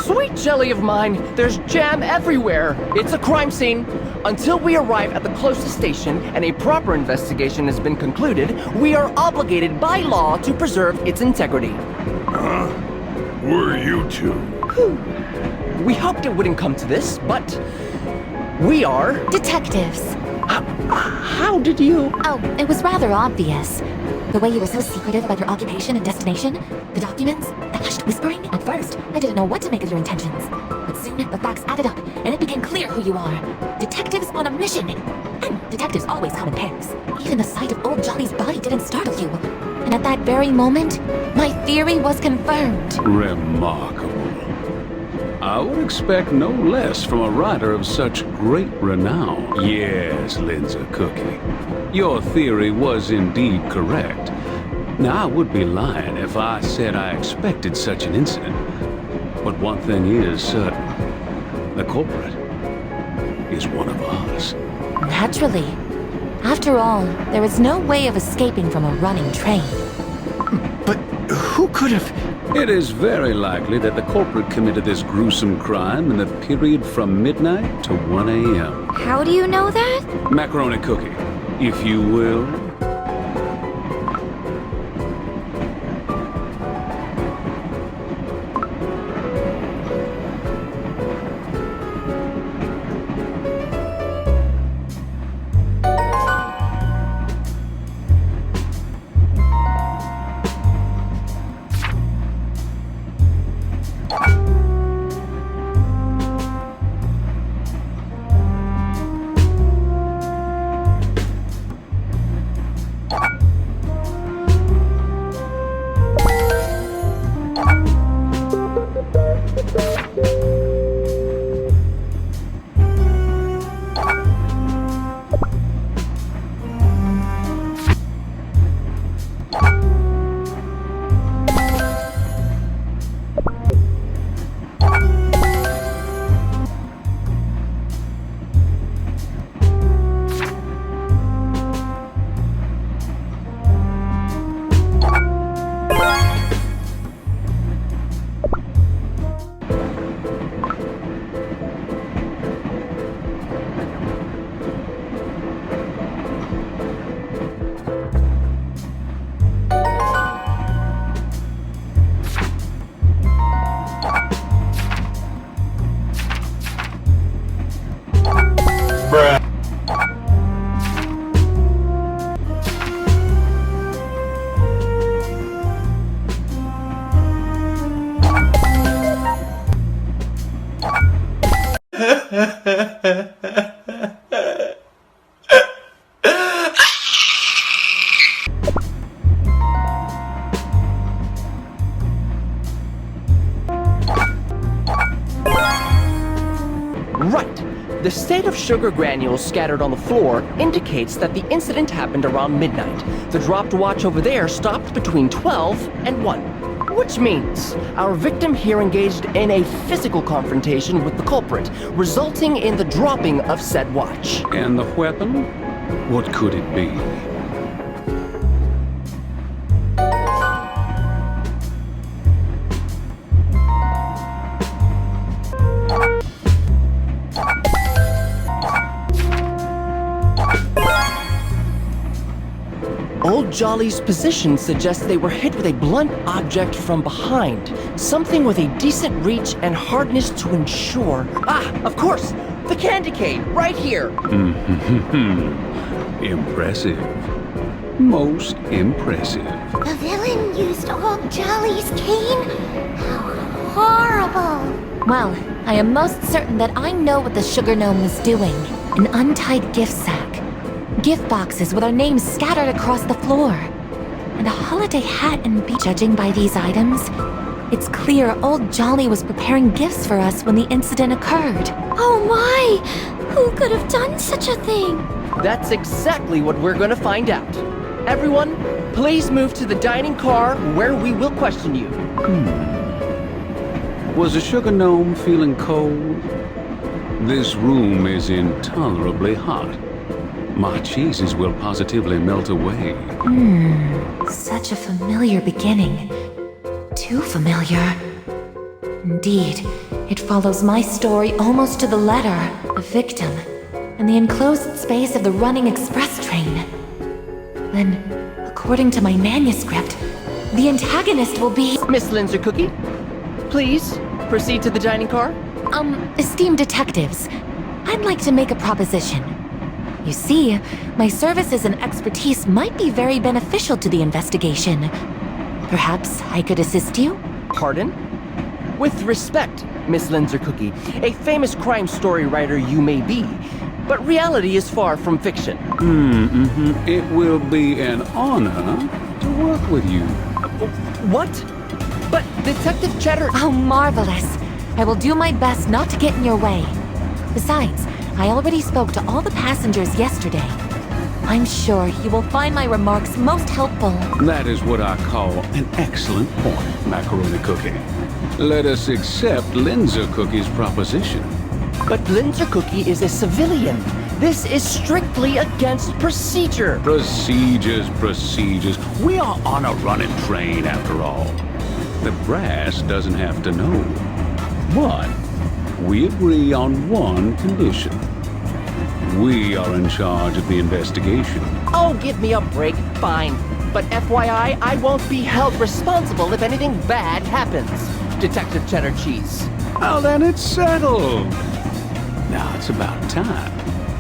Sweet jelly of mine, there's jam everywhere. It's a crime scene. Until we arrive at the closest station and a proper investigation has been concluded, we are obligated by law to preserve its integrity. Huh? Who are you two? We hoped it wouldn't come to this, but we are... detectives. How did you... Oh, it was rather obvious. The way you were so secretive about your occupation and destination, the documents, the hushed whispering. At first, I didn't know what to make of your intentions. But soon, the facts added up, and it became clear who you are. Detectives on a mission. And detectives always come in pairs. Even the sight of old Jolly's body didn't startle you. And at that very moment, my theory was confirmed. Remarkable. I would expect no less from a writer of such great renown. Yes, Lindsay Cookie. Your theory was indeed correct. Now, I would be lying if I said I expected such an incident. But one thing is certain. The culprit is one of us. Naturally. After all, there is no way of escaping from a running train. But who could have... It is very likely that the culprit committed this gruesome crime in the period from midnight to 1 a.m. How do you know that? Macaroni Cookie, if you will. Right. The state of sugar granules scattered on the floor indicates that the incident happened around midnight. The dropped watch over there stopped between 12 and 1. Which means our victim here engaged in a physical confrontation with the culprit, resulting in the dropping of said watch. And the weapon? What could it be? Old Jolly's position suggests they were hit with a blunt object from behind. Something with a decent reach and hardness to ensure... Ah, of course! The candy cane, right here! Impressive. Most impressive. The villain used old Jolly's cane? How horrible! Well, I am most certain that I know what the sugar gnome was doing. An untied gift sack. Gift boxes with our names scattered across the floor. And a holiday hat and judging by these items, it's clear old Jolly was preparing gifts for us when the incident occurred. Oh my! Who could have done such a thing? That's exactly what we're gonna find out. Everyone, please move to the dining car where we will question you. Was the sugar gnome feeling cold? This room is intolerably hot. My cheeses will positively melt away. Such a familiar beginning. Too familiar. Indeed, it follows my story almost to the letter. The victim, and the enclosed space of the running express train. Then, according to my manuscript, the antagonist will be... Miss Linzer Cookie, please proceed to the dining car. Esteemed detectives, I'd like to make a proposition. You see, my services and expertise might be very beneficial to the investigation. Perhaps I could assist you? Pardon? With respect, Miss Linzer Cookie, a famous crime story writer you may be, but reality is far from fiction. It will be an honor to work with you. What? But Detective Cheddar... Oh, marvelous. I will do my best not to get in your way. Besides, I already spoke to all the passengers yesterday. I'm sure you will find my remarks most helpful. That is what I call an excellent point, Macaroni Cookie. Let us accept Linzer Cookie's proposition. But Linzer Cookie is a civilian. This is strictly against procedure. Procedures. We are on a running train, after all. The brass doesn't have to know. But we agree on one condition. We are in charge of the investigation. Oh, give me a break. Fine. But FYI, I won't be held responsible if anything bad happens. Detective Cheddar Cheese. Well, then it's settled. Now it's about time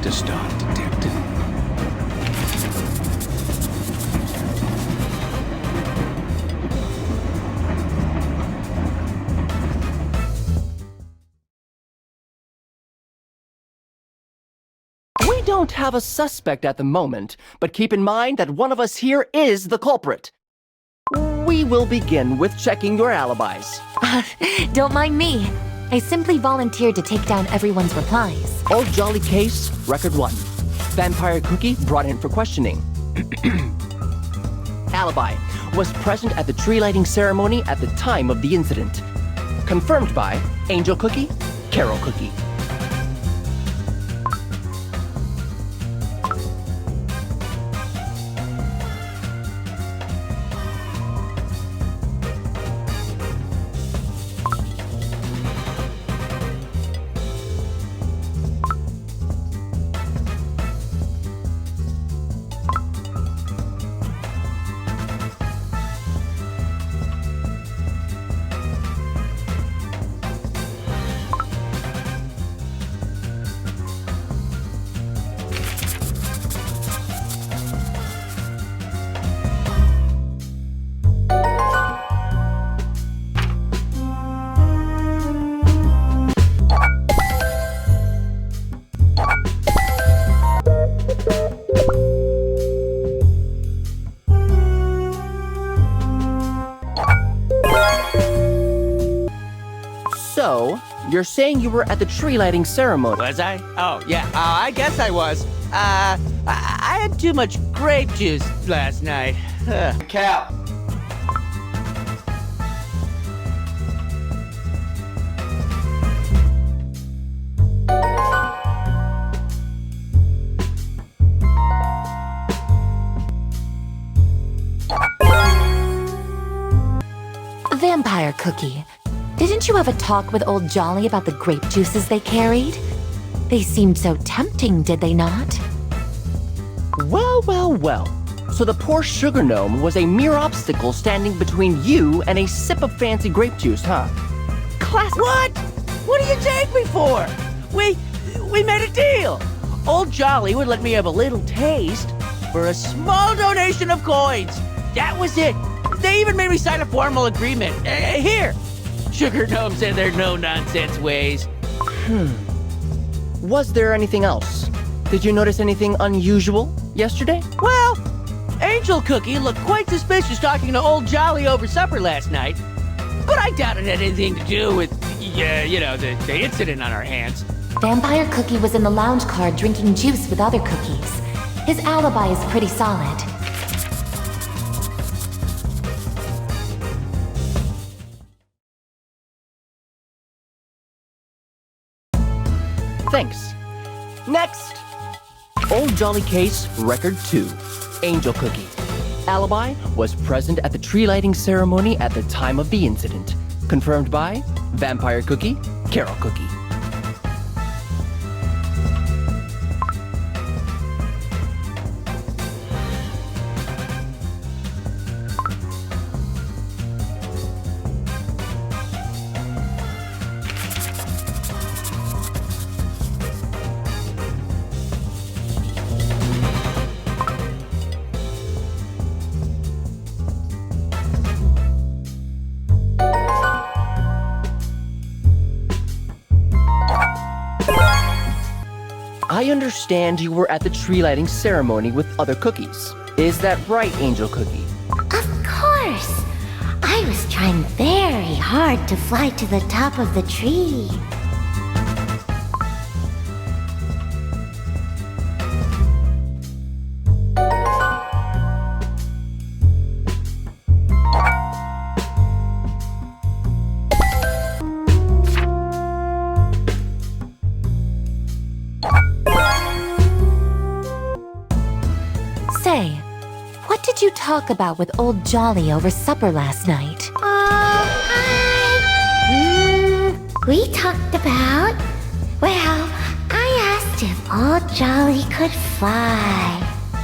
to start detecting. We don't have a suspect at the moment, but keep in mind that one of us here is the culprit. We will begin with checking your alibis. Don't mind me. I simply volunteered to take down everyone's replies. Old Jolly Case, record 1. Vampire Cookie brought in for questioning. Alibi, was present at the tree lighting ceremony at the time of the incident. Confirmed by Angel Cookie, Carol Cookie. So, you're saying you were at the tree lighting ceremony? Was I? Oh, yeah. I guess I was. I had too much grape juice last night. Cap. Vampire Cookie, didn't you have a talk with old Jolly about the grape juices they carried? They seemed so tempting, did they not? Well. So the poor sugar gnome was a mere obstacle standing between you and a sip of fancy grape juice, huh? Class. What? What do you take me for? We made a deal. Old Jolly would let me have a little taste for a small donation of coins. That was it. They even made me sign a formal agreement. Here. Sugar gnomes and their no-nonsense ways. Was there anything else? Did you notice anything unusual yesterday? Well, Angel Cookie looked quite suspicious talking to old Jolly over supper last night. But I doubt it had anything to do with, the incident on our hands. Vampire Cookie was in the lounge car drinking juice with other cookies. His alibi is pretty solid. Thanks. Next! Old Jolly Case, Record 2. Angel Cookie. Alibi, was present at the tree lighting ceremony at the time of the incident. Confirmed by Vampire Cookie, Carol Cookie. I understand you were at the tree lighting ceremony with other cookies. Is that right, Angel Cookie? Of course. I was trying very hard to fly to the top of the tree. Say, what did you talk about with old Jolly over supper last night? We talked about... Well, I asked if old Jolly could fly.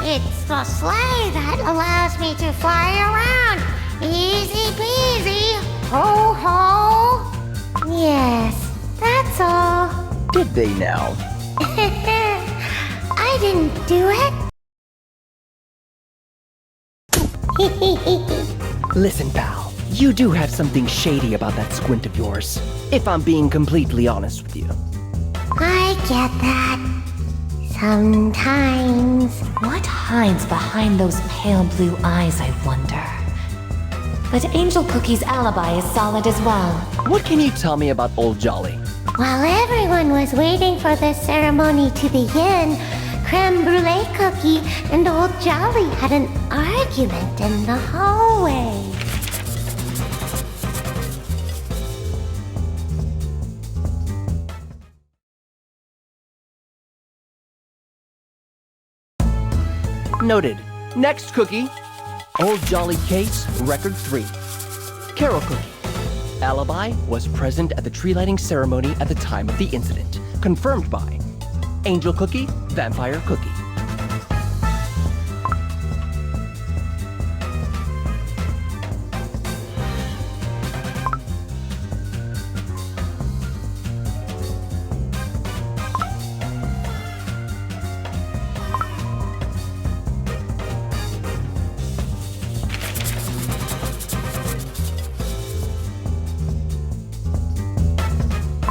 It's the sleigh that allows me to fly around. Easy peasy. Ho ho. Yes, that's all. Did they now? I didn't do it. Listen, pal, you do have something shady about that squint of yours, if I'm being completely honest with you. I get that. Sometimes. What hides behind those pale blue eyes, I wonder? But Angel Cookie's alibi is solid as well. What can you tell me about Old Jolly? While everyone was waiting for the ceremony to begin, Creme Brulee Cookie and Old Jolly had an argument in the hallway. Noted. Next cookie. Old Jolly case, record 3. Carol Cookie. Alibi was present at the tree lighting ceremony at the time of the incident. Confirmed by Angel Cookie, Vampire Cookie.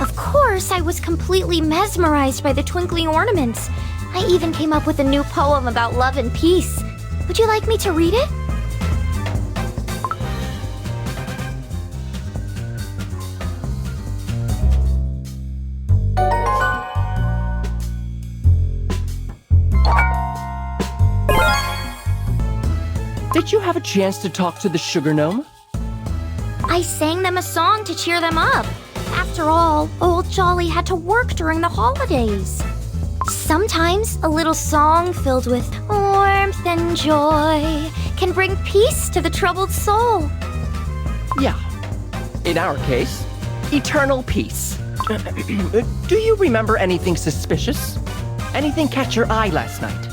Of course, I was completely mesmerized by the twinkling ornaments. I even came up with a new poem about love and peace. Would you like me to read it? Did you have a chance to talk to the sugar gnome? I sang them a song to cheer them up. After all, Old Jolly had to work during the holidays. Sometimes a little song filled with warmth and joy can bring peace to the troubled soul. Yeah. In our case, eternal peace. Do you remember anything suspicious? Anything catch your eye last night?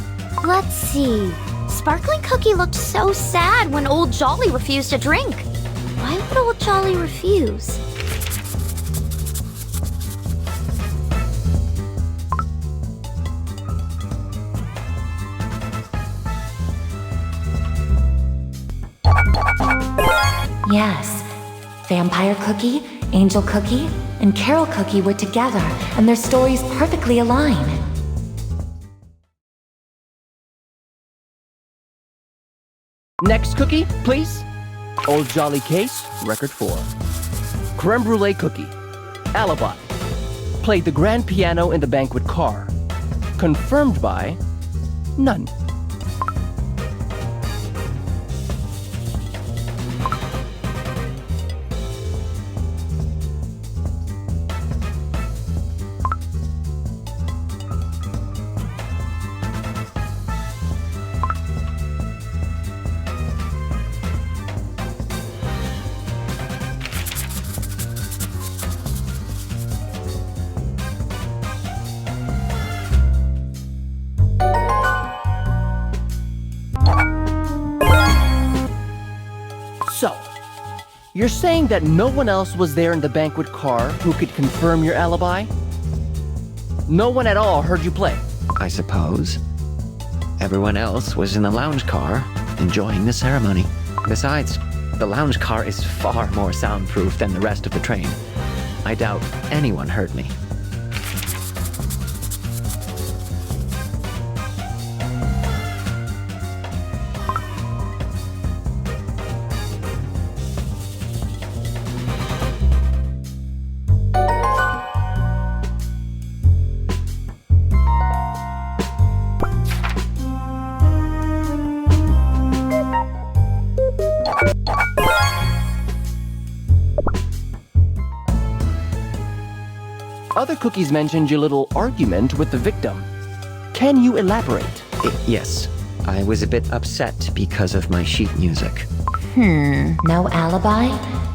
Let's see. Sparkling Cookie looked so sad when Old Jolly refused a drink. Why would Old Jolly refuse? Yes, Vampire Cookie, Angel Cookie, and Carol Cookie were together, and their stories perfectly align. Next cookie, please. Old Jolly case, record 4. Creme Brulee Cookie. Alibi. Played the grand piano in the banquet car. Confirmed by none. You're saying that no one else was there in the banquet car who could confirm your alibi? No one at all heard you play? I suppose. Everyone else was in the lounge car, enjoying the ceremony. Besides, the lounge car is far more soundproof than the rest of the train. I doubt anyone heard me. Other cookies mentioned your little argument with the victim. Can you elaborate? Yes, I was a bit upset because of my sheet music. No alibi?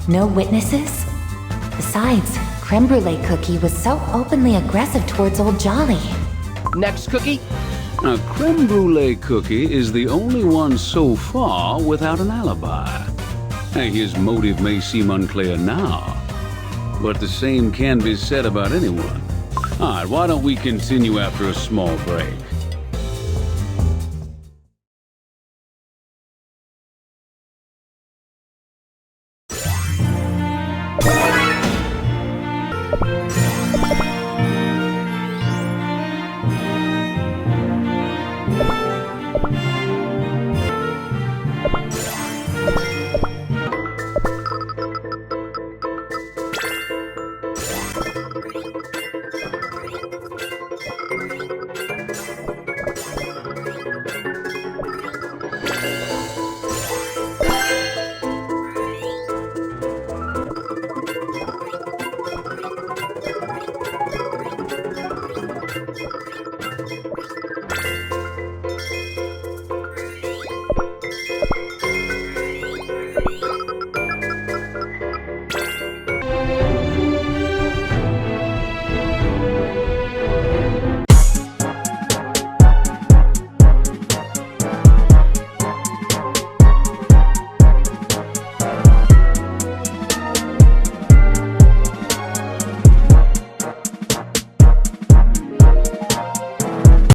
No witnesses? Besides, Creme Brulee Cookie was so openly aggressive towards old Jolly. Next cookie? A creme brulee cookie is the only one so far without an alibi. His motive may seem unclear now, but the same can be said about anyone. All right, why don't we continue after a small break?